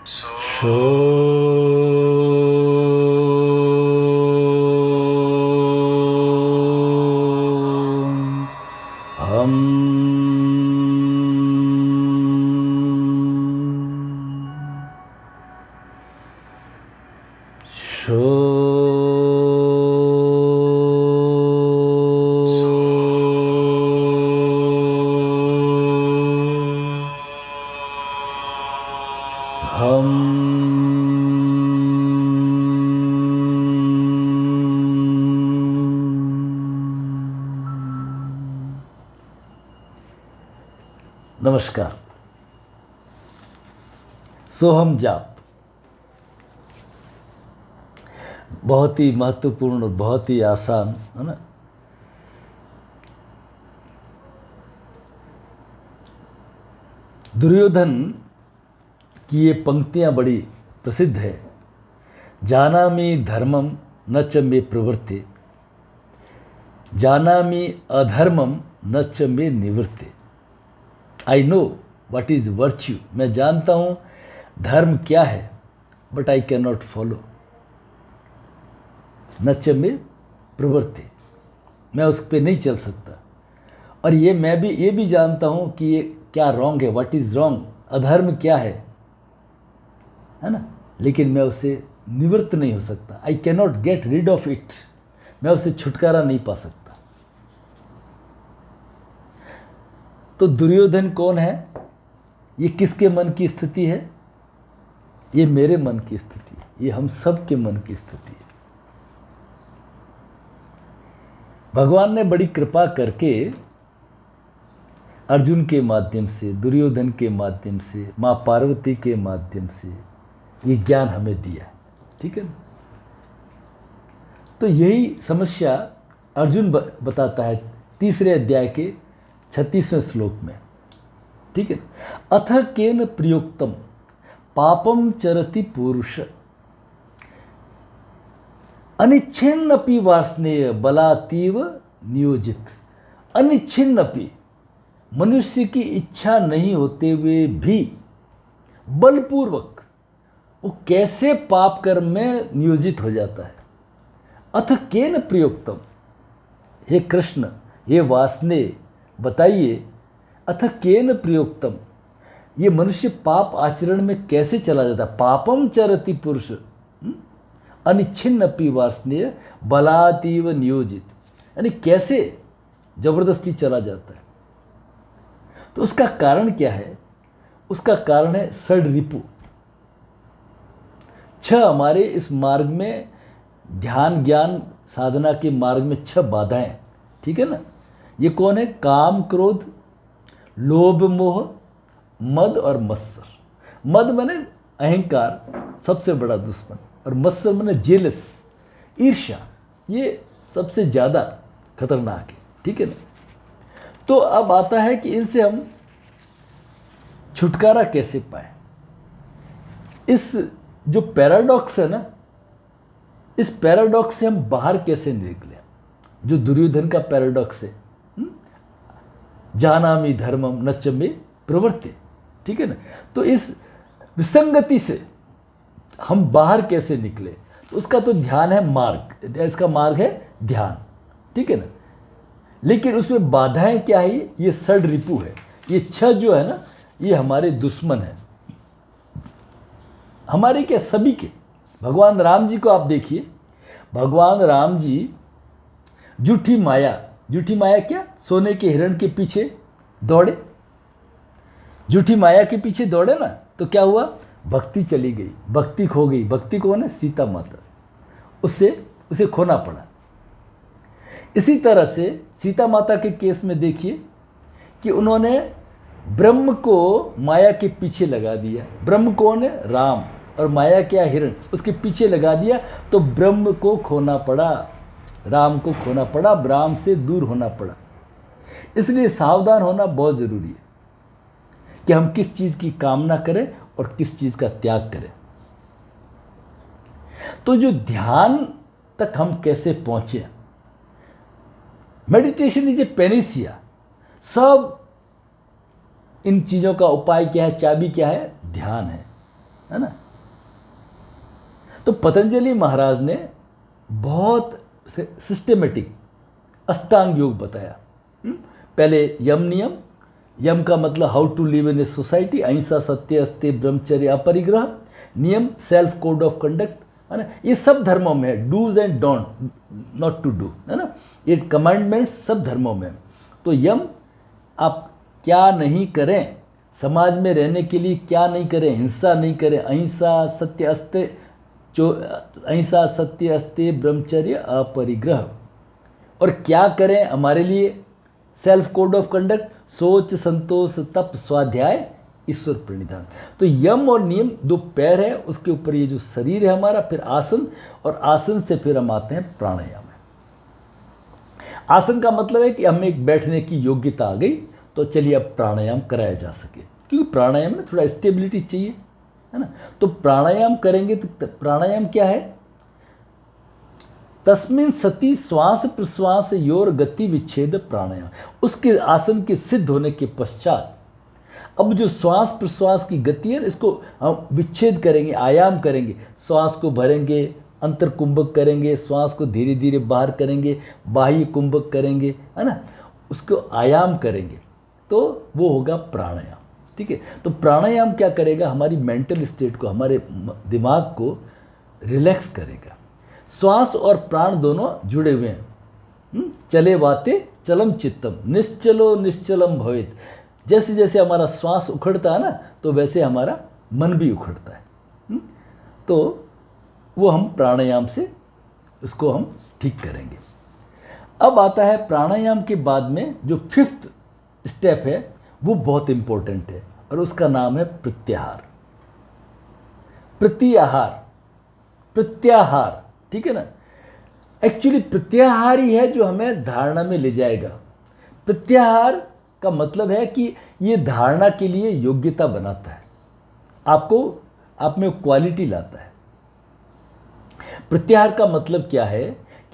Show हम show हम नमस्कार। सोहम जाप बहुत ही महत्वपूर्ण और बहुत ही आसान है ना। दुर्योधन की ये पंक्तियां बड़ी प्रसिद्ध है। जानामि धर्मम न च मे प्रवृत्ति, जानामि अधर्मम न च मे निवृत्ति। I know what is virtue, मैं जानता हूँ धर्म क्या है, but I can not follow. न च मे प्रवृत्ति, मैं उस पर नहीं चल सकता। और मैं भी जानता हूँ कि ये क्या रॉन्ग है, व्हाट इज़ रॉन्ग, अधर्म क्या है ना, लेकिन मैं उससे निवृत्त नहीं हो सकता। I can not get rid of it, मैं उससे छुटकारा नहीं पा सकता। तो दुर्योधन कौन है? ये किसके मन की स्थिति है? ये मेरे मन की स्थिति है, ये हम सब के मन की स्थिति है। भगवान ने बड़ी कृपा करके अर्जुन के माध्यम से, दुर्योधन के माध्यम से, माँ पार्वती के माध्यम से ये ज्ञान हमें दिया, ठीक है ना। तो यही समस्या अर्जुन बताता है 3 अध्याय के 36वें श्लोक में, ठीक है। अथ केन प्रयुक्तम पापम चरति पुरुष अनिच्छिन्नपि वार्ष्णेय बलातीव नियोजित। अनिच्छिन्नपि, मनुष्य की इच्छा नहीं होते हुए भी बलपूर्वक वो कैसे पाप कर्म में नियोजित हो जाता है। अथ केन प्रयुक्तम, हे कृष्ण, हे वार्ष्णेय, बताइए अथ केन प्रयुक्तम, ये मनुष्य पाप आचरण में कैसे चला जाता है। पापम चरति पुरुष अनिच्छिन्नपि वार्ष्णेय बलातीव नियोजित, यानी कैसे जबरदस्ती चला जाता है। तो उसका कारण क्या है? उसका कारण है षड रिपु। 6 हमारे इस मार्ग में, ध्यान ज्ञान साधना के मार्ग में 6 बाधाएं, ठीक है ना। ये कौन है? काम, क्रोध, लोभ, मोह, मद और मत्सर। मद माने अहंकार, सबसे बड़ा दुश्मन, और मत्सर माने जेलस, ईर्ष्या, ये सबसे ज़्यादा खतरनाक है, ठीक है ना। तो अब आता है कि इनसे हम छुटकारा कैसे पाएं। इस जो पैराडॉक्स है ना, इस पैराडॉक्स से हम बाहर कैसे निकलें, जो दुर्योधन का पैराडॉक्स है। जानामि धर्मम न च मे प्रवृत्ति, ठीक है ना। तो इस विसंगति से हम बाहर कैसे निकले, तो उसका तो ध्यान है मार्ग, इसका मार्ग है ध्यान, ठीक है ना। लेकिन उसमें बाधाएं क्या है? ये षड रिपु है, ये 6 जो है ना, ये हमारे दुश्मन हैं, हमारे क्या, सभी के। भगवान राम जी को आप देखिए, भगवान राम जी झूठी माया क्या, सोने के हिरण के पीछे दौड़े, झूठी माया के पीछे दौड़े ना, तो क्या हुआ? भक्ति चली गई, भक्ति खो गई। भक्ति कौन है? सीता माता, उसे खोना पड़ा। इसी तरह से सीता माता के केस में देखिए कि उन्होंने ब्रह्म को माया के पीछे लगा दिया। ब्रह्म कौन है? राम, और माया क्या? हिरण, उसके पीछे लगा दिया, तो ब्रह्म को खोना पड़ा, राम को खोना पड़ा, राम से दूर होना पड़ा। इसलिए सावधान होना बहुत ज़रूरी है कि हम किस चीज़ की कामना करें और किस चीज़ का त्याग करें। तो जो ध्यान तक हम कैसे पहुँचे, मेडिटेशन इज ए पेनिसिया। सब इन चीज़ों का उपाय क्या है, चाबी क्या है? ध्यान है। है ना। तो पतंजलि महाराज ने बहुत सिस्टेमेटिक अष्टांग योग बताया। पहले यम नियम, यम का मतलब how to live in a society, अहिंसा, सत्य, अस्त्य, ब्रह्मचर्य, अपरिग्रह, नियम सेल्फ कोड ऑफ कंडक्ट, है ना। ये सब धर्मों में है, dos and don't, not to do, है ना। ये कमांडमेंट्स सब धर्मों में है। तो यम आप क्या नहीं करें, समाज में रहने के लिए क्या नहीं करें, हिंसा नहीं करें, अहिंसा, सत्य, अस्त्य, जो अहिंसा, सत्य, अस्त्य, ब्रह्मचर्य, अपरिग्रह। और क्या करें हमारे लिए, सेल्फ कोड ऑफ कंडक्ट, सोच, संतोष, तप, स्वाध्याय, ईश्वर प्रणिधान। तो यम और नियम दो पैर है, उसके ऊपर ये जो शरीर है हमारा, फिर आसन, और आसन से फिर हम आते हैं प्राणायाम में। आसन का मतलब है कि हमें एक बैठने की योग्यता आ गई, तो चलिए अब प्राणायाम कराया जा सके, क्योंकि प्राणायाम में थोड़ा स्टेबिलिटी चाहिए, है ना। तो प्राणायाम करेंगे तो प्राणायाम क्या है, तस्मिन् सति श्वास प्रश्वास योर गति विच्छेद प्राणायाम। उसके आसन के सिद्ध होने के पश्चात अब जो श्वास प्रश्वास की गति है इसको हम विच्छेद करेंगे, आयाम करेंगे। श्वास को भरेंगे, अंतर कुंभक करेंगे, श्वास को धीरे धीरे बाहर करेंगे, बाह्य कुंभक करेंगे, है ना, उसको आयाम करेंगे, तो वो होगा प्राणायाम। ठीक है। तो प्राणायाम क्या करेगा, हमारी मेंटल स्टेट को, हमारे दिमाग को रिलैक्स करेगा। श्वास और प्राण दोनों जुड़े हुए हैं। चले वाते चलम चित्तम, निश्चलो निश्चलम भवेत। जैसे जैसे हमारा श्वास उखड़ता है ना, तो वैसे हमारा मन भी उखड़ता है। तो वो हम प्राणायाम से उसको हम ठीक करेंगे। अब आता है प्राणायाम के बाद में जो 5th स्टेप है, वो बहुत इंपॉर्टेंट है, और उसका नाम है प्रत्याहार। प्रत्याहार, प्रत्याहार, ठीक है ना। एक्चुअली प्रत्याहार ही है जो हमें धारणा में ले जाएगा। प्रत्याहार का मतलब है कि ये धारणा के लिए योग्यता बनाता है, आपको आप में क्वालिटी लाता है। प्रत्याहार का मतलब क्या है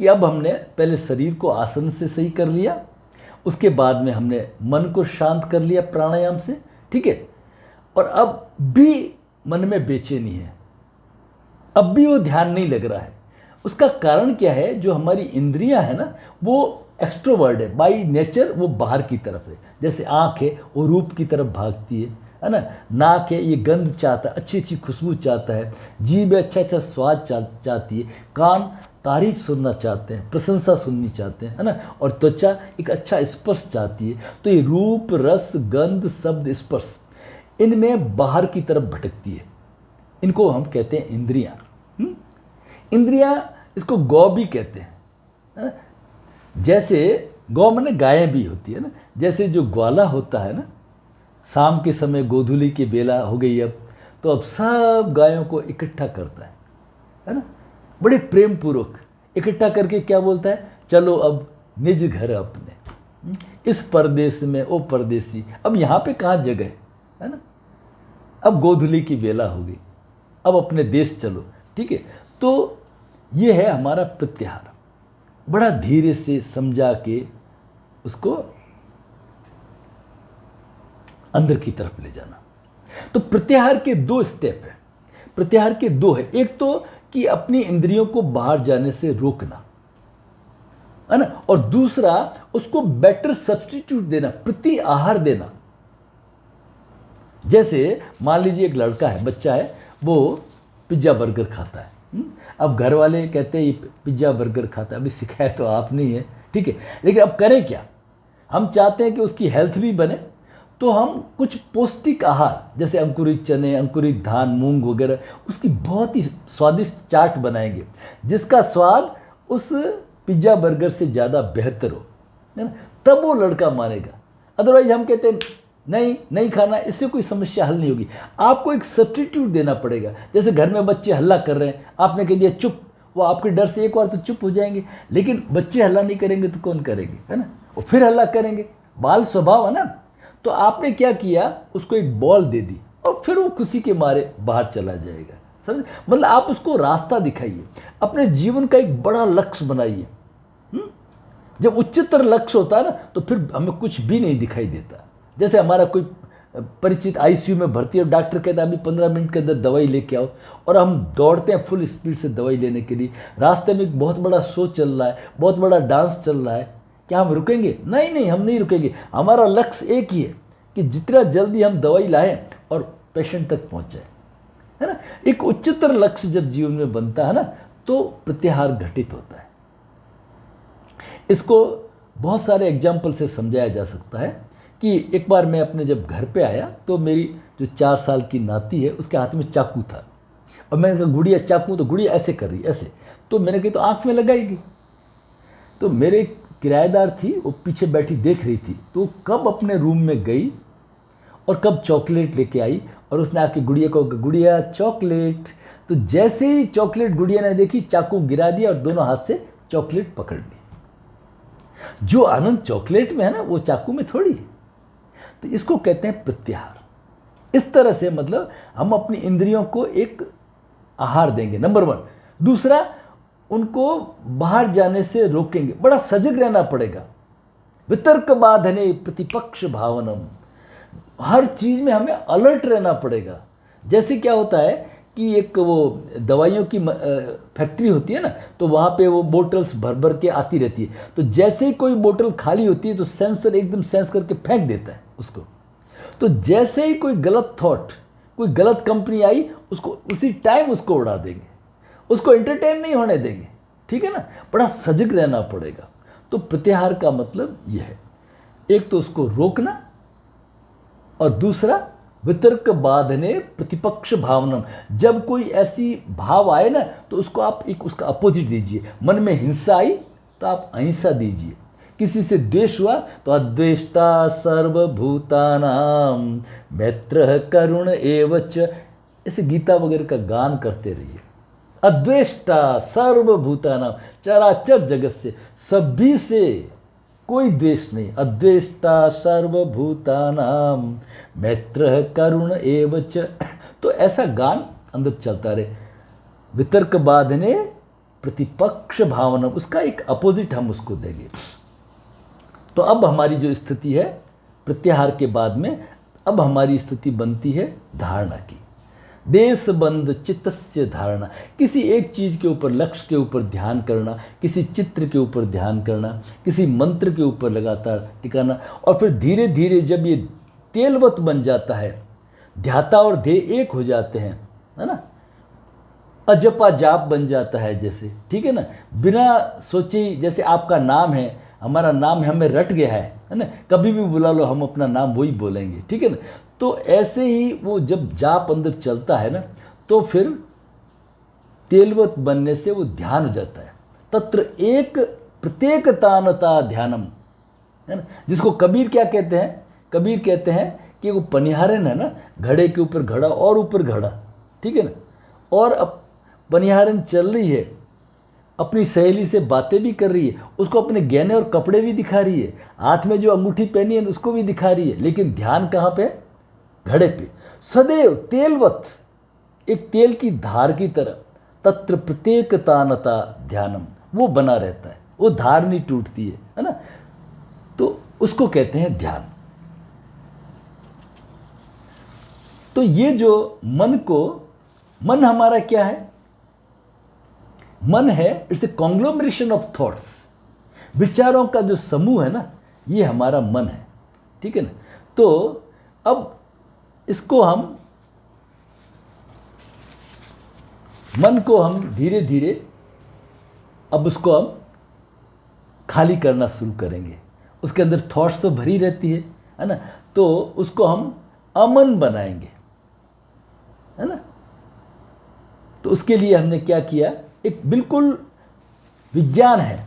कि अब हमने पहले शरीर को आसन से सही कर लिया, उसके बाद में हमने मन को शांत कर लिया प्राणायाम से, ठीक है। और अब भी मन में बेचैनी है, अब भी वो ध्यान नहीं लग रहा है। उसका कारण क्या है, जो हमारी इंद्रियां है ना, वो एक्सट्रोवर्ड है बाई नेचर, वो बाहर की तरफ है। जैसे आँख है वो रूप की तरफ भागती है ना। नाक है ये गंध चाहता है, अच्छी अच्छी खुशबू चाहता है। जीभ अच्छा अच्छा स्वाद चाहती है। कान तारीफ सुनना चाहते हैं, प्रशंसा सुननी चाहते हैं, है ना। और त्वचा एक अच्छा स्पर्श चाहती है। तो ये रूप, रस, गंध, शब्द, स्पर्श, इनमें बाहर की तरफ भटकती है। इनको हम कहते हैं इंद्रियां। इंद्रियां, इसको गौ भी कहते हैं, है ना? जैसे गौ माने गायें भी होती है ना। जैसे जो ग्वाला होता है ना, शाम के समय गोधूली की बेला हो गई अब, तो अब सब गायों को इकट्ठा करता है ना, बड़े प्रेम पूर्वक इकट्ठा करके क्या बोलता है, चलो अब निज घर अपने, इस परदेश में ओ परदेसी, अब यहाँ पे कहाँ जगह है ना, अब गोधूली की बेला हो गई, अब अपने देश चलो, ठीक है। तो ये है हमारा प्रत्याहार, बड़ा धीरे से समझा के उसको अंदर की तरफ ले जाना। तो प्रत्याहार के 2 स्टेप है, प्रत्याहार के 2 है। एक तो कि अपनी इंद्रियों को बाहर जाने से रोकना, है ना, और दूसरा उसको बेटर सब्स्टिट्यूट देना, प्रति आहार देना। जैसे मान लीजिए एक लड़का है, बच्चा है, वो पिज्ज़ा बर्गर खाता है। अब घर वाले कहते हैं ये पिज्ज़ा बर्गर खाता है, अभी सिखाया तो आप नहीं है, ठीक है, लेकिन अब करें क्या, हम चाहते हैं कि उसकी हेल्थ भी बने, तो हम कुछ पौष्टिक आहार जैसे अंकुरित चने, अंकुरित धान, मूंग वगैरह, उसकी बहुत ही स्वादिष्ट चाट बनाएंगे, जिसका स्वाद उस पिज्ज़ा बर्गर से ज़्यादा बेहतर हो, है ना, तब वो लड़का मानेगा। अदरवाइज हम कहते हैं नहीं खाना, इससे कोई समस्या हल नहीं होगी। आपको एक सब्स्टिट्यूट देना पड़ेगा। जैसे घर में बच्चे हल्ला कर रहे हैं, आपने कह दिया चुप, वो आपके डर से एक बार तो चुप हो जाएंगे, लेकिन बच्चे हल्ला नहीं करेंगे तो कौन करेंगे, है ना, वो फिर हल्ला करेंगे, बाल स्वभाव है ना। तो आपने क्या किया, उसको एक बॉल दे दी और फिर वो खुशी के मारे बाहर चला जाएगा, समझ। मतलब आप उसको रास्ता दिखाइए, अपने जीवन का एक बड़ा लक्ष्य बनाइए। जब उच्चतर लक्ष्य होता है ना, तो फिर हमें कुछ भी नहीं दिखाई देता। जैसे हमारा कोई परिचित आईसीयू में भर्ती है, डॉक्टर कहता है अभी 15 मिनट के अंदर दवाई लेके आओ, और हम दौड़ते हैं फुल स्पीड से दवाई लेने के लिए। रास्ते में एक बहुत बड़ा शो चल रहा है, बहुत बड़ा डांस चल रहा है, क्या हम रुकेंगे? नहीं नहीं, हम नहीं रुकेंगे। हमारा लक्ष्य एक ही है कि जितना जल्दी हम दवाई लाएं और पेशेंट तक पहुँच जाए, है ना। एक उच्चतर लक्ष्य जब जीवन में बनता है ना, तो प्रत्याहार घटित होता है। इसको बहुत सारे एग्जाम्पल से समझाया जा सकता है कि एक बार मैं अपने जब घर पे आया तो मेरी जो 4 साल की नाती है उसके हाथ में चाकू था, और मैंने कहा गुड़िया चाकू, तो गुड़िया ऐसे कर रही, ऐसे, तो मैंने कहा तो आँख में लगाएगी। तो मेरे किराएदार थी, वो पीछे बैठी देख रही थी, तो कब अपने रूम में गई और कब चॉकलेट लेके आई, और उसने आके गुड़िया को, गुड़िया चॉकलेट, तो जैसे ही चॉकलेट गुड़िया ने देखी, चाकू गिरा दिया और दोनों हाथ से चॉकलेट पकड़ ली। जो आनंद चॉकलेट में है ना, वो चाकू में थोड़ी है। तो इसको कहते हैं प्रत्याहार। इस तरह से मतलब हम अपनी इंद्रियों को एक आहार देंगे, नंबर 1। दूसरा, उनको बाहर जाने से रोकेंगे, बड़ा सजग रहना पड़ेगा। वितर्क बाधने प्रतिपक्ष भावनम, हर चीज में हमें अलर्ट रहना पड़ेगा। जैसे क्या होता है कि एक वो दवाइयों की फैक्ट्री होती है ना, तो वहाँ पे वो बोतल्स भर भर के आती रहती है, तो जैसे ही कोई बोतल खाली होती है तो सेंसर एकदम सेंस करके फेंक देता है उसको। तो जैसे ही कोई गलत थॉट, कोई गलत कंपनी आई, उसको उसी टाइम उसको उड़ा देंगे, उसको एंटरटेन नहीं होने देंगे, ठीक है ना। बड़ा सजग रहना पड़ेगा। तो प्रत्याहार का मतलब यह है, एक तो उसको रोकना, और दूसरा वितर्क बाधने प्रतिपक्ष भावनम, जब कोई ऐसी भाव आए ना, तो उसको आप एक उसका अपोजिट दीजिए। मन में हिंसा आई तो आप अहिंसा दीजिए, किसी से द्वेष हुआ तो अद्वेष्टा सर्वभूतानां मैत्रः करुण एवच, ऐसे गीता वगैरह का गान करते रहिए। अद्वेष्टा सर्वभूतानां, चराचर जगत से, सभी से कोई द्वेष नहीं। अद्वेष्टा सर्वभूतानां मैत्रः करुण एवच, तो ऐसा गान अंदर चलता रहे। वितर्क बाधने प्रतिपक्ष भावना, उसका एक अपोजिट हम उसको देंगे। तो अब हमारी जो स्थिति है प्रत्याहार के बाद में, अब हमारी स्थिति बनती है धारणा की। देशबंध चित्तस्य धारणा, किसी एक चीज़ के ऊपर, लक्ष्य के ऊपर ध्यान करना, किसी चित्र के ऊपर ध्यान करना, किसी मंत्र के ऊपर लगातार टिकाना, और फिर धीरे धीरे जब ये तेलवत बन जाता है, ध्याता और ध्येय एक हो जाते हैं, है ना, अजपा जाप बन जाता है जैसे, ठीक है ना, बिना सोचे, जैसे आपका नाम है, हमारा नाम है, हमें रट गया है ना, कभी भी बुला लो हम अपना नाम वही बोलेंगे, ठीक है ना। तो ऐसे ही वो जब जाप अंदर चलता है ना, तो फिर तेलवत बनने से वो ध्यान हो जाता है। तत्र एक प्रत्येक तानता ध्यानम, है ना, जिसको कबीर क्या कहते हैं? कबीर कहते हैं कि वो पनिहारन है ना, घड़े के ऊपर घड़ा और ऊपर घड़ा, ठीक है ना, और अब पनिहारन चल रही है, अपनी सहेली से बातें भी कर रही है, उसको अपने गहने और कपड़े भी दिखा रही है, हाथ में जो अंगूठी पहनी है उसको भी दिखा रही है, लेकिन ध्यान कहाँ पे? घड़े पे। सदैव तेलवत, एक तेल की धार की तरह, तत्र प्रत्येक तानता ध्यानम, वो बना रहता है, वो धार नहीं टूटती है ना, तो उसको कहते हैं ध्यान। तो ये जो मन हमारा क्या है? मन है, इट्स ए कॉन्ग्लोमरेशन ऑफ थॉट्स, विचारों का जो समूह है ना, ये हमारा मन है, ठीक है ना। तो अब इसको हम, मन को हम धीरे धीरे अब उसको हम खाली करना शुरू करेंगे। उसके अंदर थॉट्स तो भरी रहती है ना, तो उसको हम अमन बनाएंगे, है ना। तो उसके लिए हमने क्या किया? एक बिल्कुल विज्ञान है,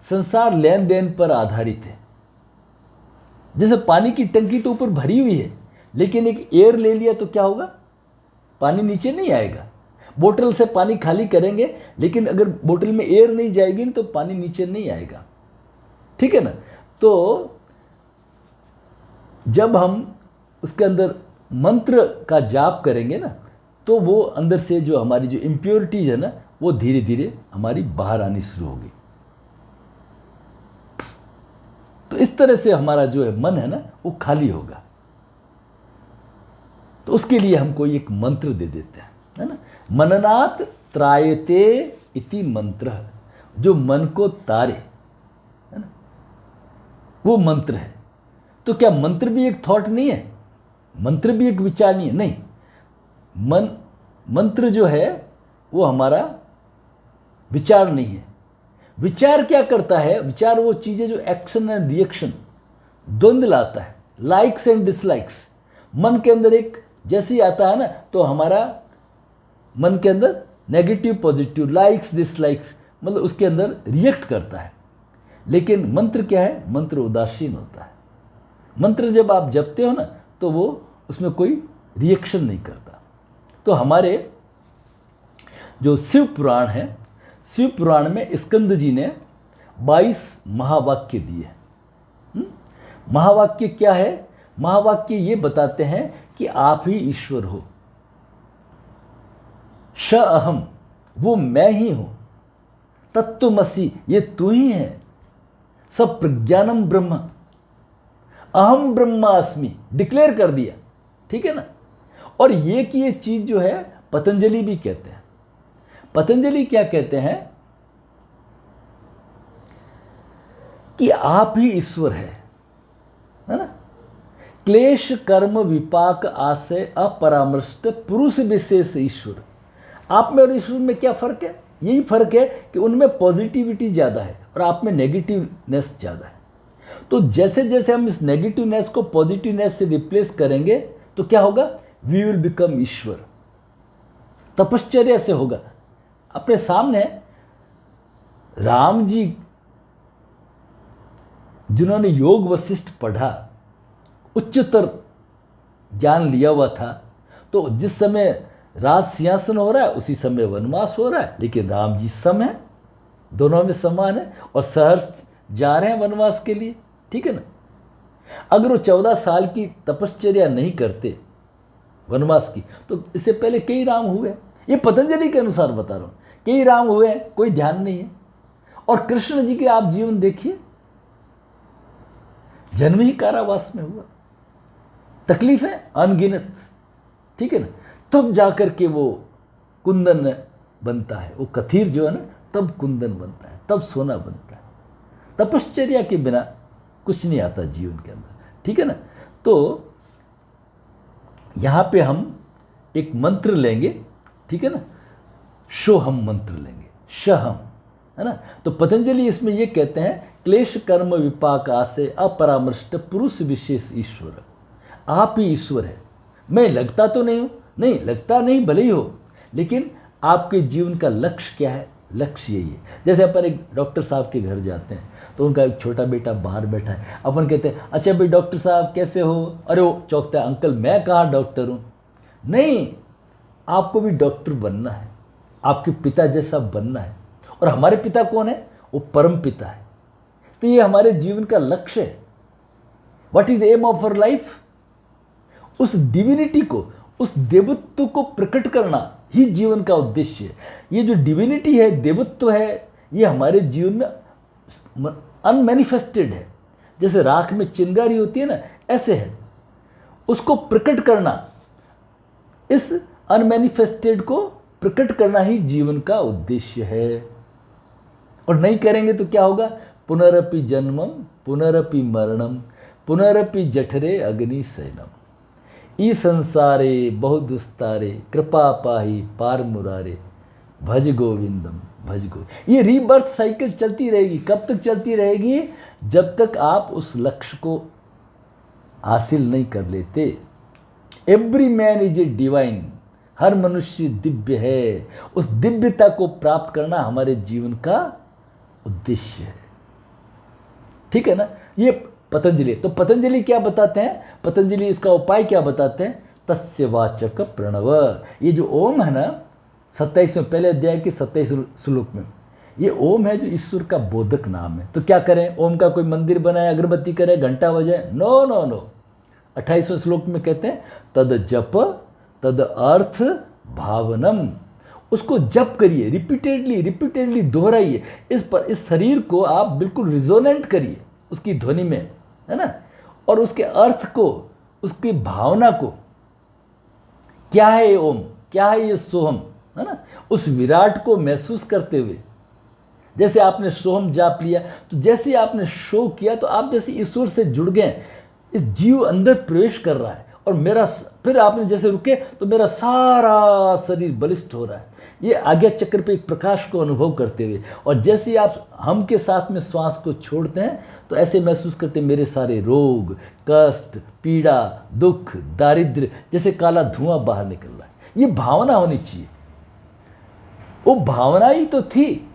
संसार लेन देन पर आधारित है। जैसे पानी की टंकी तो ऊपर भरी हुई है, लेकिन एक एयर ले लिया तो क्या होगा? पानी नीचे नहीं आएगा। बोतल से पानी खाली करेंगे, लेकिन अगर बोतल में एयर नहीं जाएगी तो पानी नीचे नहीं आएगा, ठीक है ना। तो जब हम उसके अंदर मंत्र का जाप करेंगे ना, तो वो अंदर से जो हमारी जो इम्प्योरिटीज है ना, वो धीरे धीरे हमारी बाहर आनी शुरू होगी। तो इस तरह से हमारा जो है मन है ना, वो खाली होगा। तो उसके लिए हमको एक मंत्र दे देते हैं, है ना। मननात् त्रायते इति मंत्र, जो मन को तारे, है ना, वो मंत्र है। तो क्या मंत्र भी एक थॉट नहीं है? मंत्र भी एक विचार नहीं है? नहीं, मंत्र जो है वो हमारा विचार नहीं है। विचार क्या करता है? विचार वो चीज़ है जो एक्शन एंड रिएक्शन द्वंद्व लाता है, लाइक्स एंड डिसलाइक्स। मन के अंदर एक जैसे ही आता है ना, तो हमारा मन के अंदर नेगेटिव पॉजिटिव, लाइक्स डिसलाइक्स, मतलब उसके अंदर रिएक्ट करता है। लेकिन मंत्र क्या है? मंत्र उदासीन होता है। मंत्र जब आप जपते हो ना, तो वो उसमें कोई रिएक्शन नहीं करता। तो हमारे जो शिव पुराण है, शिव पुराण में स्कंद जी ने 22 महावाक्य दिए। महावाक्य क्या है? महावाक्य ये बताते हैं कि आप ही ईश्वर हो, श अहम, वो मैं ही हूं, तत्त्वमसि, ये तू ही है, सब प्रज्ञानम ब्रह्म, अहम ब्रह्मास्मि, डिक्लेयर कर दिया, ठीक है ना। और ये कि ये चीज जो है पतंजलि भी कहते हैं। पतंजलि क्या कहते हैं कि आप ही ईश्वर है ना। क्लेश कर्म विपाक आशय अपरामृष्ट पुरुष विशेष ईश्वर। आप में और ईश्वर में क्या फर्क है? यही फर्क है कि उनमें पॉजिटिविटी ज़्यादा है और आप में नेगेटिवनेस ज़्यादा है। तो जैसे जैसे हम इस नेगेटिवनेस को पॉजिटिवनेस से रिप्लेस करेंगे तो क्या होगा? वी विल बिकम ईश्वर। तपश्चर्या से होगा। अपने सामने राम जी जिन्होंने योग वशिष्ठ पढ़ा, उच्चतर ज्ञान लिया हुआ था, तो जिस समय राज सिंहासन हो रहा है उसी समय वनवास हो रहा है, लेकिन राम जी सम है, दोनों में समान है और सहर्ष जा रहे हैं वनवास के लिए, ठीक है ना। अगर वो 14 साल की तपश्चर्या नहीं करते वनवास की, तो इससे पहले कई राम हुए। ये पतंजलि के अनुसार बता रहा हूं, कई राम हुए, कोई ध्यान नहीं है। और कृष्ण जी के आप जीवन देखिए, जन्म ही कारावास में हुआ, तकलीफें अनगिनत, ठीक है ना। तब जाकर के वो कुंदन बनता है, वो कथीर जो है ना, तब कुंदन बनता है, तब सोना बनता है। तपश्चर्या के बिना कुछ नहीं आता जीवन के अंदर, ठीक है ना। तो यहां पे हम एक मंत्र लेंगे, ठीक है ना, शोहम मंत्र लेंगे, शहम, है ना। तो पतंजलि इसमें ये कहते हैं, क्लेश कर्म विपाक आशय अपरामृष्ट पुरुष विशेष ईश्वर। आप ही ईश्वर है। मैं लगता तो नहीं हूं, नहीं लगता नहीं, भले ही हो, लेकिन आपके जीवन का लक्ष्य क्या है? लक्ष्य यही है। जैसे अपन एक डॉक्टर साहब के घर जाते हैं, तो उनका एक छोटा बेटा बाहर बैठा है, अपन कहते हैं अच्छा भाई डॉक्टर साहब कैसे हो? अरे वो चौंकता है, अंकल मैं कहाँ डॉक्टर हूँ। नहीं, आपको भी डॉक्टर बनना है, आपके पिता जैसा बनना है। और हमारे पिता कौन है? वो परम पिता है। तो ये हमारे जीवन का लक्ष्य है। What is aim of our life? उस डिविनिटी को, उस देवत्व को प्रकट करना ही जीवन का उद्देश्य है। ये जो डिविनिटी है, देवत्व है, ये हमारे जीवन में अनमैनिफेस्टेड है। जैसे राख में चिंगारी होती है ना, ऐसे है। उसको प्रकट करना, इस अनमैनिफेस्टेड को प्रकट करना ही जीवन का उद्देश्य है। और नहीं करेंगे तो क्या होगा? पुनरपि जन्मम पुनरपि मरणम पुनरपि जठरे अग्नि शयनम। ई संसारे बहु दुस्तारे कृपा पाही पार मुरारे भज गोविंदम भज गो। ये रीबर्थ साइकिल चलती रहेगी। कब तक चलती रहेगी? जब तक आप उस लक्ष्य को हासिल नहीं कर लेते। Every man is a divine. हर मनुष्य दिव्य है। उस दिव्यता को प्राप्त करना हमारे जीवन का उद्देश्य है, ठीक है ना। ये पतंजलि। तो पतंजलि क्या बताते हैं? पतंजलि इसका उपाय क्या बताते हैं? तस्य वाचक प्रणव। ये जो ओम है ना, 27वें पहले अध्याय के 27 श्लोक में, ये ओम है जो ईश्वर का बोधक नाम है। तो क्या करें? ओम का कोई मंदिर बनाए, अगरबत्ती करे, घंटा बजाए? No no no. 28वें श्लोक में कहते हैं तद जप तद अर्थ भावनम। उसको जप करिए, रिपीटेडली दोहराइए। इस शरीर को आप बिल्कुल रिजोनेंट करिए उसकी ध्वनि में, है ना। और उसके अर्थ को, उसकी भावना को क्या है ये ओम, क्या है ये सोहम, है ना। उस विराट को महसूस करते हुए, जैसे आपने सोहम जाप लिया, तो जैसे आपने शो किया तो आप जैसे ईश्वर से जुड़ गए, इस जीव अंदर प्रवेश कर रहा है, और मेरा फिर आपने जैसे रुके तो मेरा सारा शरीर बलिष्ठ हो रहा है, ये आज्ञा चक्र पे एक प्रकाश को अनुभव करते हुए। और जैसे आप हम के साथ में श्वास को छोड़ते हैं तो ऐसे महसूस करते हैं मेरे सारे रोग, कष्ट, पीड़ा, दुख, दारिद्र्य जैसे काला धुआं बाहर निकल रहा है। ये भावना होनी चाहिए। वो भावना ही तो थी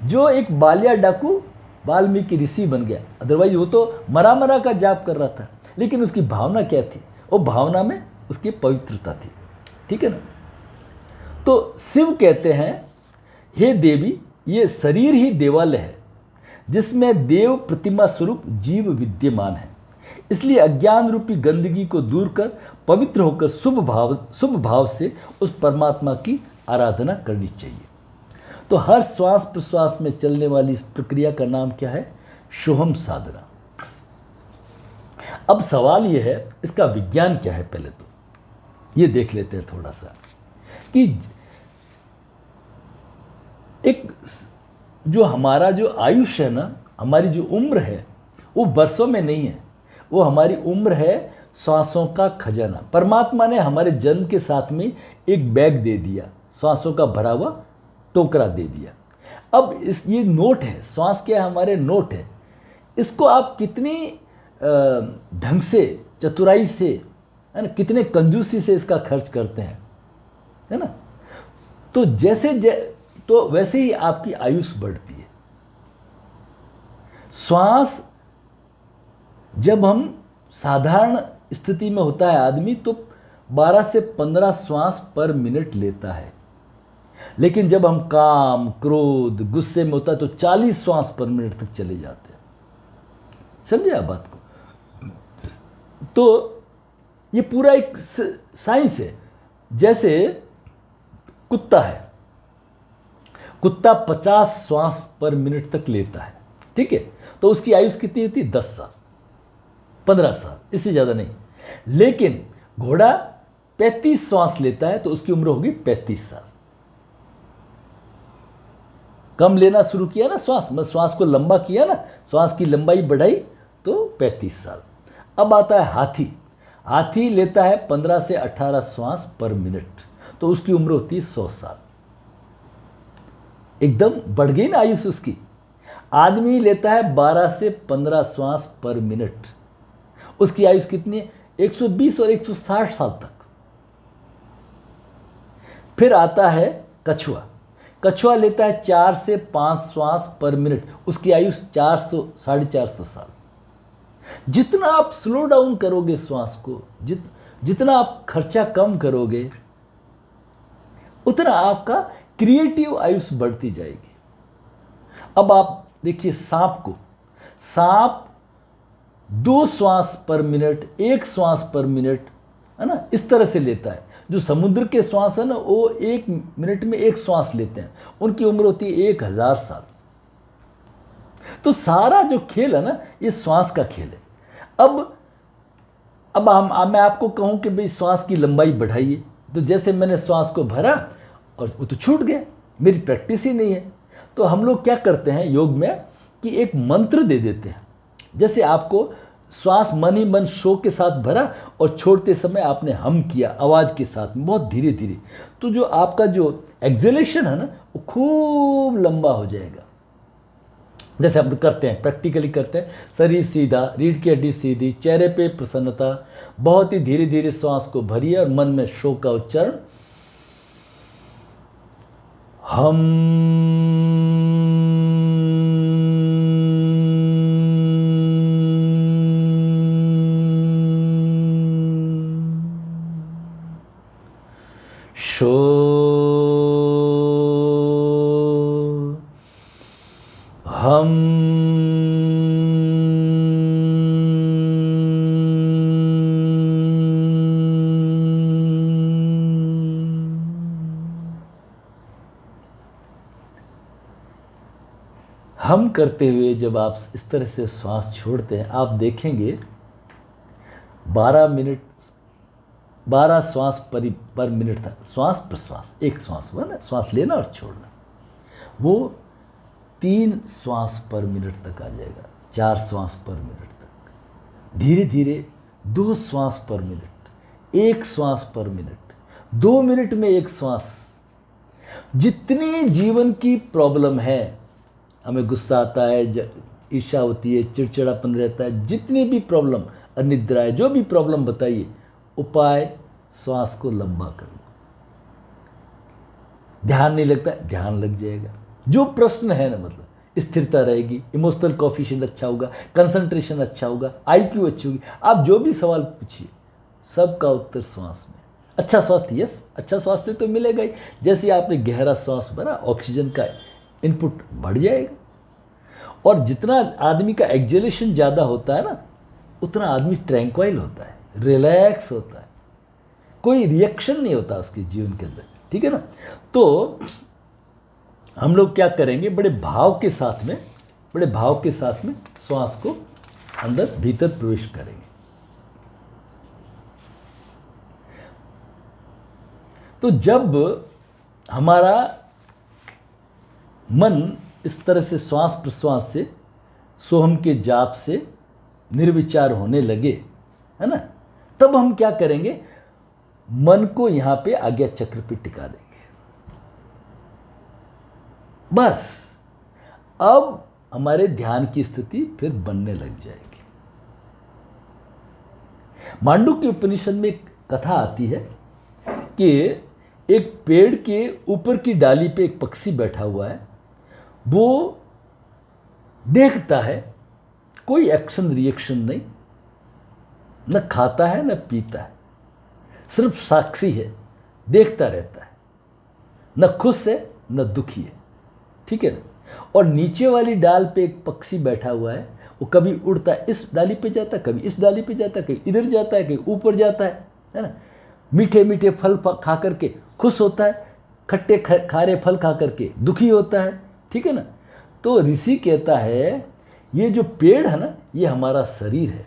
जो एक बालिया डाकू वाल्मीकि ऋषि बन गया, अदरवाइज वो तो मरा मरा का जाप कर रहा था। लेकिन उसकी भावना क्या थी? वो भावना में उसकी पवित्रता थी। ठीक है ना। तो शिव कहते हैं, हे देवी, ये शरीर ही देवालय है जिसमें देव प्रतिमा स्वरूप जीव विद्यमान है। इसलिए अज्ञान रूपी गंदगी को दूर कर पवित्र होकर शुभ भाव से उस परमात्मा की आराधना करनी चाहिए। तो हर श्वास प्रश्वास में चलने वाली इस प्रक्रिया का नाम क्या है? सोहम साधना। अब सवाल यह है, इसका विज्ञान क्या है? पहले तो ये देख लेते हैं थोड़ा सा कि एक जो हमारा जो आयुष्य है ना, हमारी जो उम्र है वो वर्षों में नहीं है, वो हमारी उम्र है श्वासों का खजाना। परमात्मा ने हमारे जन्म के साथ में एक बैग दे दिया, श्वासों का भरा हुआ टोकरा दे दिया। अब ये नोट है, श्वास क्या है? हमारे नोट है। इसको आप कितनी ढंग से, चतुराई से, है ना, कितने कंजूसी से इसका खर्च करते हैं, है ना। तो तो वैसे ही आपकी आयुष बढ़ती है। श्वास जब हम साधारण स्थिति में होता है आदमी तो 12 से 15 श्वास पर मिनट लेता है, लेकिन जब हम काम, क्रोध, गुस्से में होता है तो 40 श्वास पर मिनट तक चले जाते हैं। समझे आप बात को? तो ये पूरा एक साइंस है। जैसे कुत्ता है, कुत्ता 50 श्वास पर मिनट तक लेता है, ठीक है, तो उसकी आयुष कितनी होती है? 10 साल, 15 साल, इससे ज़्यादा नहीं। लेकिन घोड़ा 35 श्वास लेता है तो उसकी उम्र होगी 35 साल। कम लेना शुरू किया ना श्वास, मैं श्वास को लंबा किया ना, श्वास की लंबाई बढ़ाई तो 35 साल। अब आता है हाथी। हाथी लेता है 15 से 18 श्वास पर मिनट, तो उसकी उम्र होती है 100 साल। एकदम बढ़ गई ना आयुष उसकी। आदमी लेता है 12 से 15 श्वास पर मिनट, उसकी आयुष कितनी है? 120 और 160 साल तक। फिर आता है कछुआ। कछुआ लेता है 4 से 5 श्वास पर मिनट, उसकी आयुष 400 450 साल। जितना आप स्लो डाउन करोगे श्वास को, जितना आप खर्चा कम करोगे, उतना आपका क्रिएटिव आयुष बढ़ती जाएगी। अब आप देखिए सांप को, सांप 2 श्वास पर मिनट, 1 श्वास पर मिनट, है ना, इस तरह से लेता है। जो समुद्र के श्वास है ना, वो 1 मिनट में 1 श्वास लेते हैं, उनकी उम्र होती है 1000 साल। तो सारा जो खेल है ना, ये श्वास का खेल है। अब मैं आपको कहूं कि भाई श्वास की लंबाई बढ़ाइए, तो जैसे मैंने श्वास को भरा और वो तो छूट गया, मेरी प्रैक्टिस ही नहीं है। तो हम लोग क्या करते हैं योग में कि एक मंत्र दे देते हैं। जैसे आपको श्वास मन ही मन शो के साथ भरा और छोड़ते समय आपने हम किया आवाज़ के साथ में, बहुत धीरे धीरे, तो जो आपका जो एक्सेलेशन है ना, वो खूब लंबा हो जाएगा। जैसे हम करते हैं, प्रैक्टिकली करते हैं, शरीर सीधा, रीढ़ की हड्डी सीधी, चेहरे पे प्रसन्नता, बहुत ही धीरे धीरे श्वास को भरिए और मन में शो का उच्चारण, हम। शो, हम। हम करते हुए जब आप इस तरह से श्वास छोड़ते हैं, आप देखेंगे 12 मिनट 12 श्वास पर मिनट था, श्वास प्रश्वास, एक श्वास हुआ ना, श्वास लेना और छोड़ना, वो 3 श्वास पर मिनट तक आ जाएगा, 4 श्वास पर मिनट तक, धीरे धीरे 2 श्वास पर मिनट, 1 श्वास पर मिनट, 2 मिनट में 1 श्वास। जितनी जीवन की प्रॉब्लम है, हमें गुस्सा आता है, ईर्ष्या होती है, चिड़चिड़ापन रहता है, जितनी भी प्रॉब्लम, अनिद्रा है, जो भी प्रॉब्लम बताइए, उपाय श्वास को लंबा करना। ध्यान नहीं लगता, ध्यान लग जाएगा। जो प्रश्न है ना, मतलब स्थिरता रहेगी, इमोशनल कोफिशिएंट अच्छा होगा, कंसंट्रेशन अच्छा होगा, आईक्यू अच्छी होगी, आप जो भी सवाल पूछिए सबका उत्तर श्वास में। अच्छा स्वास्थ्य, यस, अच्छा स्वास्थ्य तो मिलेगा ही। जैसे आपने गहरा श्वास भरा, ऑक्सीजन का इनपुट बढ़ जाएगा, और जितना आदमी का एक्जेलेशन ज़्यादा होता है ना, उतना आदमी ट्रैंक्वाइल होता है, रिलैक्स होता है, कोई रिएक्शन नहीं होता उसके जीवन के अंदर, ठीक है ना। तो हम लोग क्या करेंगे, बड़े भाव के साथ में श्वास को अंदर भीतर प्रवेश करेंगे। तो जब हमारा मन इस तरह से श्वास प्रश्वास से, सोहम के जाप से निर्विचार होने लगे, है ना, तब हम क्या करेंगे, मन को यहां पे आज्ञा चक्र पे टिका देंगे। बस अब हमारे ध्यान की स्थिति फिर बनने लग जाएगी। मांडुक्य उपनिषद में एक कथा आती है कि एक पेड़ के ऊपर की डाली पे एक पक्षी बैठा हुआ है, वो देखता है, कोई एक्शन रिएक्शन नहीं, न खाता है न पीता है, सिर्फ साक्षी है, देखता रहता है, न खुश है न दुखी है, ठीक है ना। और नीचे वाली डाल पे एक पक्षी बैठा हुआ है, वो कभी उड़ता है, इस डाली पे जाता है, कभी इस डाली पे जाता है, कहीं इधर जाता है, कहीं ऊपर जाता है ना। मीठे मीठे फल खा करके खुश होता है, खट्टे खारे फल खा करके दुखी होता है, ठीक है ना। तो ऋषि कहता है, ये जो पेड़ है ना, ये हमारा शरीर है।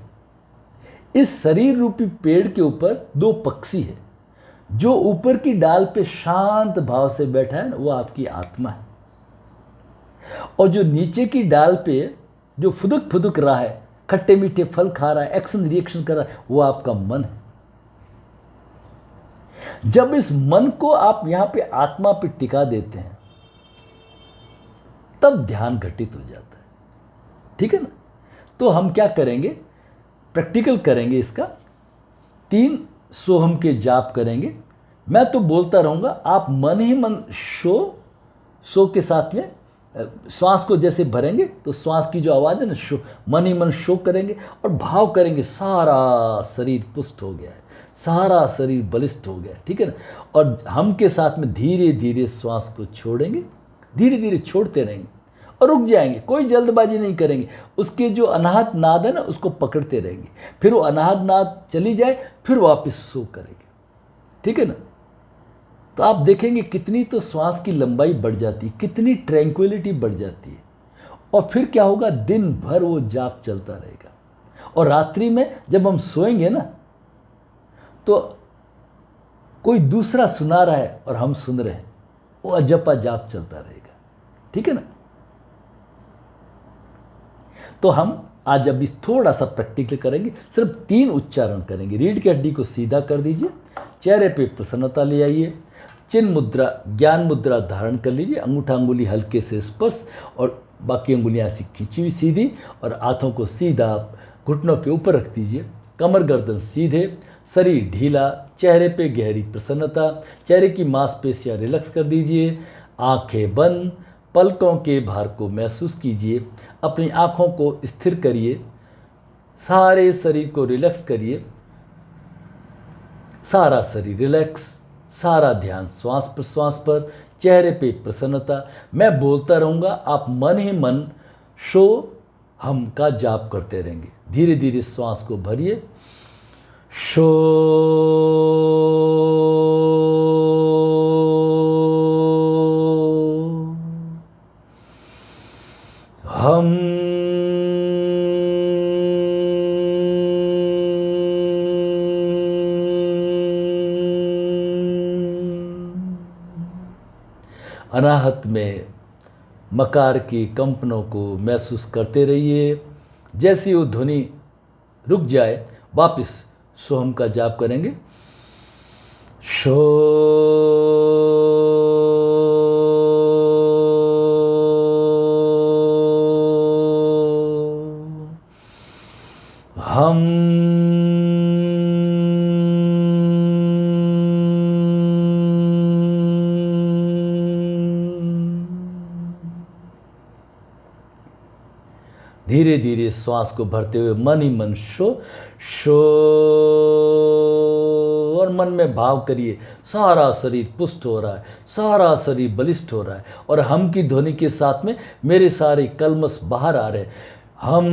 इस शरीर रूपी पेड़ के ऊपर 2 पक्षी है, जो ऊपर की डाल पे शांत भाव से बैठा है ना, वो आपकी आत्मा है, और जो नीचे की डाल पे जो फुदुक फुदुक रहा है, खट्टे मीठे फल खा रहा है, एक्शन रिएक्शन कर रहा है, वो आपका मन है। जब इस मन को आप यहां पे आत्मा पे टिका देते हैं, तब ध्यान घटित हो जाता है, ठीक है ना। तो हम क्या करेंगे, प्रैक्टिकल करेंगे इसका, 3 सोहम के जाप करेंगे। मैं तो बोलता रहूंगा, आप मन ही मन शो के साथ में श्वास को जैसे भरेंगे, तो श्वास की जो आवाज़ है ना, शो, मन ही मन शो करेंगे और भाव करेंगे, सारा शरीर पुष्ट हो गया है, सारा शरीर बलिष्ठ हो गया है, ठीक है ना। और हम के साथ में धीरे धीरे श्वास को छोड़ेंगे, धीरे धीरे छोड़ते रहेंगे और रुक जाएंगे, कोई जल्दबाजी नहीं करेंगे। उसके जो अनाहत नाद है ना, उसको पकड़ते रहेंगे, फिर वो अनाहत नाद चली जाए, फिर वापस सो करेंगे, ठीक है ना। तो आप देखेंगे कितनी तो श्वास की लंबाई बढ़ जाती है, कितनी ट्रैंक्विलिटी बढ़ जाती है, और फिर क्या होगा, दिन भर वो जाप चलता रहेगा। और रात्रि में जब हम सोएंगे ना, तो कोई दूसरा सुना रहा है और हम सुन रहे हैं, वो अजपा जाप चलता रहेगा, ठीक है ना। तो हम आज अभी थोड़ा सा प्रैक्टिकल करेंगे, सिर्फ 3 उच्चारण करेंगे। रीढ़ की हड्डी को सीधा कर दीजिए, चेहरे पे प्रसन्नता ले आइए, चिन्ह मुद्रा, ज्ञान मुद्रा धारण कर लीजिए, अंगूठा अंगुली हल्के से स्पर्श, और बाकी अंगुलियां ऐसी खींची हुई सीधी, और हाथों को सीधा घुटनों के ऊपर रख दीजिए, कमर गर्दन सीधे, शरीर ढीला, चेहरे पे गहरी प्रसन्नता, चेहरे की मांसपेशियां रिलैक्स कर दीजिए, आंखें बंद, पलकों के भार को महसूस कीजिए, अपनी आंखों को स्थिर करिए, सारे शरीर को रिलैक्स करिए, सारा शरीर रिलैक्स, सारा ध्यान श्वास प्रश्वास पर, चेहरे पे प्रसन्नता। मैं बोलता रहूँगा, आप मन ही मन शो हम का जाप करते रहेंगे। धीरे धीरे श्वास को भरिए, शो हम अनाहत में मकार की कंपनों को महसूस करते रहिए। जैसी वो ध्वनि रुक जाए वापस सोहम का जाप करेंगे। शो हम धीरे धीरे श्वास को भरते हुए मन ही मन शो शो, और मन में भाव करिए सारा शरीर पुष्ट हो रहा है, सारा शरीर बलिष्ठ हो रहा है, और हम की ध्वनि के साथ में मेरे सारे कलमश बाहर आ रहे हैं। हम,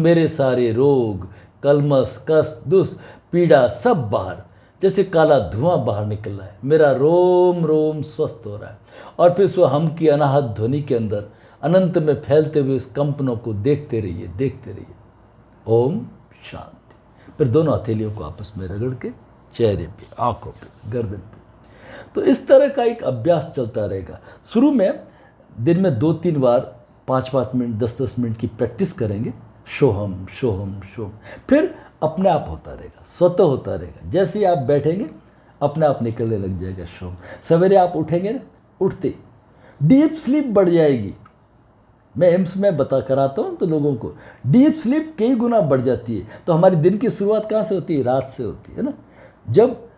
मेरे सारे रोग, कलमश, कष्ट, दुष्ट, पीड़ा सब बाहर, जैसे काला धुआं बाहर निकल रहा है। मेरा रोम रोम स्वस्थ हो रहा है। और फिर सो हम की अनाहत ध्वनि के अंदर अनंत में फैलते हुए इस कंपनों को देखते रहिए, देखते रहिए। ओम शांति। फिर दोनों हथेलियों को आपस में रगड़ के चेहरे पे, आंखों पे, गर्दन पे। तो इस तरह का एक अभ्यास चलता रहेगा। शुरू में दिन में 2-3 बार 5-5 मिनट, 10-10 मिनट की प्रैक्टिस करेंगे। शोहम शोहम शोहम, फिर अपने आप होता रहेगा, स्वतः होता रहेगा। जैसे ही आप बैठेंगे अपने आप निकलने लग जाएगा शोहम। सवेरे आप उठेंगे ना, उठते डीप स्लीप बढ़ जाएगी। मैं एम्स में बता कराता हूँ तो लोगों को, डीप स्लीप कई गुना बढ़ जाती है। तो हमारी दिन की शुरुआत कहाँ से होती है? रात से होती है ना। जब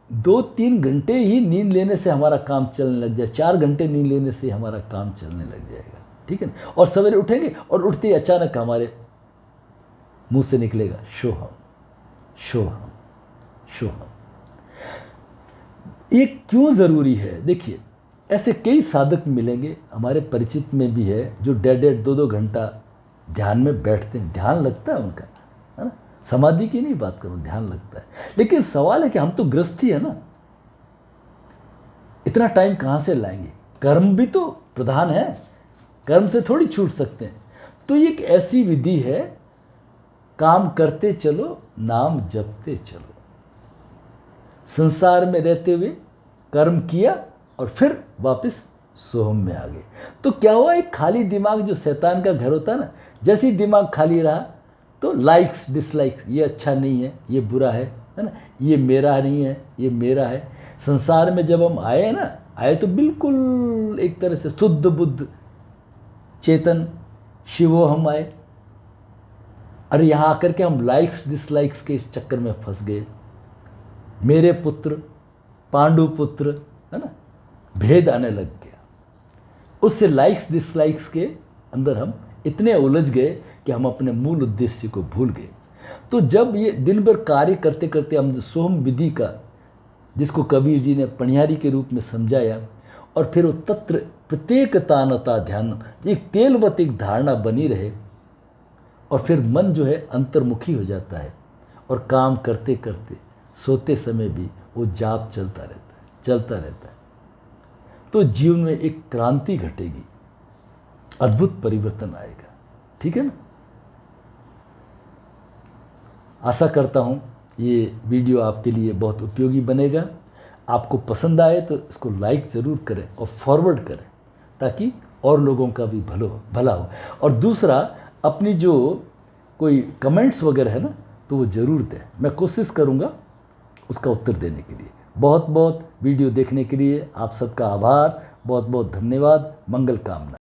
2-3 घंटे ही नींद लेने से हमारा काम चलने लग जाए, 4 घंटे नींद लेने से हमारा काम चलने लग जाएगा, ठीक है ना। और सवेरे उठेंगे और उठते ही अचानक हमारे मुंह से निकलेगा शोहम शोहम शोहम। ये क्यों ज़रूरी है? देखिए, ऐसे कई साधक मिलेंगे, हमारे परिचित में भी है, जो 1.5 2-2 घंटा ध्यान में बैठते हैं। ध्यान लगता है उनका, है ना। समाधि की नहीं बात करूँ, ध्यान लगता है। लेकिन सवाल है कि हम तो गृहस्थी है ना, इतना टाइम कहाँ से लाएंगे? कर्म भी तो प्रधान है, कर्म से थोड़ी छूट सकते हैं। तो ये एक ऐसी विधि है, काम करते चलो, नाम जपते चलो। संसार में रहते हुए कर्म किया और फिर वापस सोहम में आ गए। तो क्या हुआ? एक खाली दिमाग जो शैतान का घर होता है ना, जैसे ही दिमाग खाली रहा तो लाइक्स डिसलाइक्स, ये अच्छा नहीं है, ये बुरा है ना, ये मेरा नहीं है, ये मेरा है। संसार में जब हम आए ना, आए तो बिल्कुल एक तरह से शुद्ध बुद्ध चेतन शिवो हम आए। अरे यहाँ आकर के हम लाइक्स डिसलाइक्स के इस चक्कर में फंस गए। मेरे पुत्र, पांडु पुत्र, है ना, भेद आने लग गया। उससे लाइक्स डिसलाइक्स के अंदर हम इतने उलझ गए कि हम अपने मूल उद्देश्य को भूल गए। तो जब ये दिन भर कार्य करते करते हम सोहम विधि का, जिसको कबीर जी ने पणिहारी के रूप में समझाया, और फिर वो तत्र प्रत्येक तानता ध्यान, एक तेलवत एक धारणा बनी रहे, और फिर मन जो है अंतर्मुखी हो जाता है, और काम करते करते सोते समय भी वो जाप चलता रहता है, चलता रहता है। तो जीवन में एक क्रांति घटेगी, अद्भुत परिवर्तन आएगा, ठीक है ना। आशा करता हूँ ये वीडियो आपके लिए बहुत उपयोगी बनेगा। आपको पसंद आए तो इसको लाइक ज़रूर करें और फॉरवर्ड करें, ताकि और लोगों का भी भला हो। और दूसरा, अपनी जो कोई कमेंट्स वगैरह है ना, तो वो ज़रूर दें। मैं कोशिश करूँगा उसका उत्तर देने के लिए। बहुत बहुत वीडियो देखने के लिए आप सबका आभार, बहुत बहुत धन्यवाद। मंगल कामना।